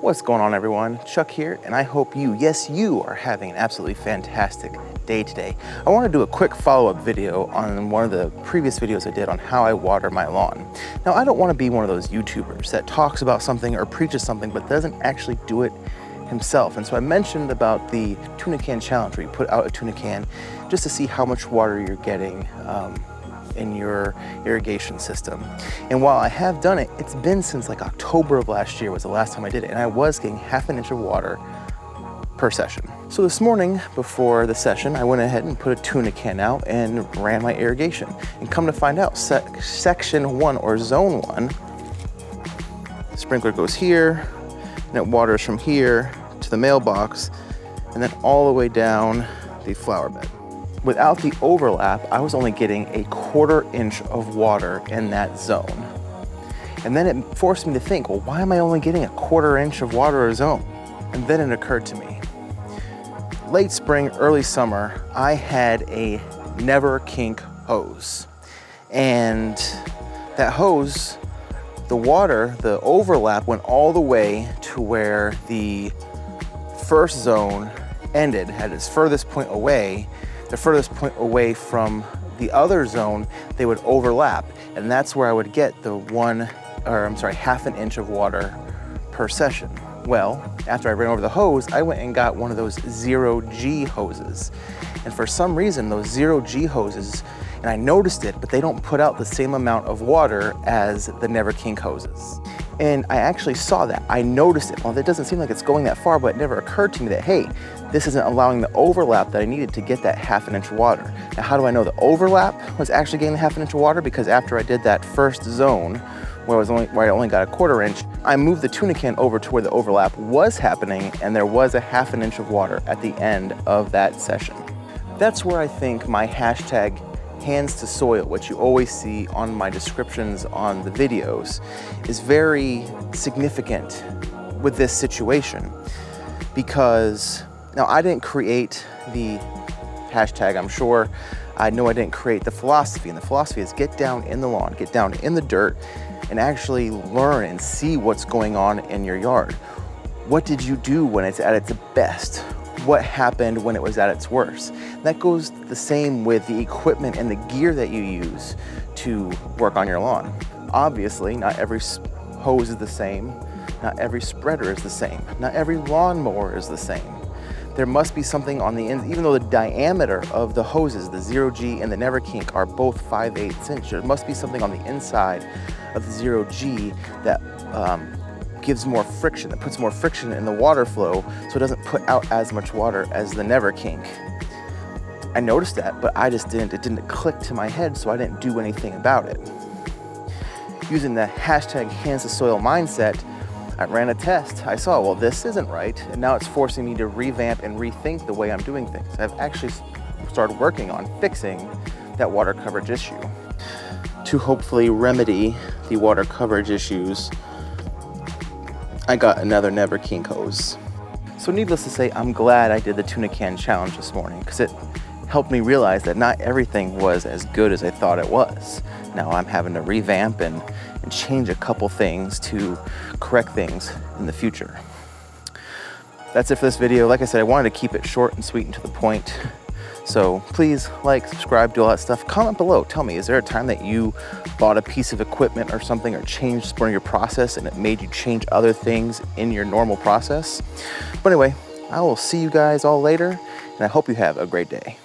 What's going on, everyone? Chuck here, and I hope you, yes you, are having an absolutely fantastic day today. I want to do a quick follow-up video on one of the previous videos I did on how I water my lawn. Now, I don't want to be one of those YouTubers that talks about something or preaches something but doesn't actually do it himself. And so I mentioned about the Tuna Can challenge, where you put out a tuna can just to see how much water you're getting in your irrigation system. And while I have done it, it's been since like October of last year was the last time I did it, and I was getting half an inch of water per session. So this morning before the session, I went ahead and put a tuna can out and ran my irrigation. And come to find out, section 1 or zone 1, the sprinkler goes here, and it waters from here to the mailbox, and then all the way down the flower bed. Without the overlap, I was only getting a 1/4 inch of water in that zone. And then it forced me to think, well, why am I only getting a 1/4 inch of water a zone? And then it occurred to me. Late spring, early summer, I had a Never Kink hose. And that hose, the water, the overlap went all the way to where the first zone ended, at its furthest point away. The furthest point away from the other zone, they would overlap. And that's where I would get the half an inch of water per session. Well, after I ran over the hose, I went and got one of those 0G hoses. And for some reason, those 0G hoses, and I noticed it, but they don't put out the same amount of water as the Never Kink hoses. And I actually saw that. I noticed it. Well, that doesn't seem like it's going that far, but it never occurred to me that, hey, this isn't allowing the overlap that I needed to get that half an inch of water. Now, how do I know the overlap was actually getting the half an inch of water? Because after I did that first zone, where I only got a 1/4 inch, I moved the tuna can over to where the overlap was happening, and there was a half an inch of water at the end of that session. That's where I think my hashtag hands to soil, which you always see on my descriptions on the videos, is very significant with this situation. Because now, I didn't create the hashtag, I'm sure. I know I didn't create the philosophy, and the philosophy is get down in the lawn, get down in the dirt, and actually learn and see what's going on in your yard. What did you do when it's at its best? What happened when it was at its worst? That goes the same with the equipment and the gear that you use to work on your lawn. Obviously, not every hose is the same. Not every spreader is the same. Not every lawnmower is the same. There must be something on the end, even though the diameter of the hoses, the 0G and the Never Kink, are both 5/8 inch. There must be something on the inside of the 0G that gives more friction, that puts more friction in the water flow, so it doesn't put out as much water as the Never Kink. I noticed that, but it didn't click to my head, so I didn't do anything about it. Using the hashtag hands to soil mindset, I ran a test. I saw, well, this isn't right, and now it's forcing me to revamp and rethink the way I'm doing things. I've actually started working on fixing that water coverage issue to hopefully remedy the water coverage issues. I got another Never Kink hose. So needless to say, I'm glad I did the Tuna Can challenge this morning, because it helped me realize that not everything was as good as I thought it was. Now I'm having to revamp and change a couple things to correct things in the future. That's it for this video. Like I said, I wanted to keep it short and sweet and to the point. So please like, subscribe, do all that stuff. Comment below. Tell me, is there a time that you bought a piece of equipment or something or changed one of your process and it made you change other things in your normal process? But anyway, I will see you guys all later, and I hope you have a great day.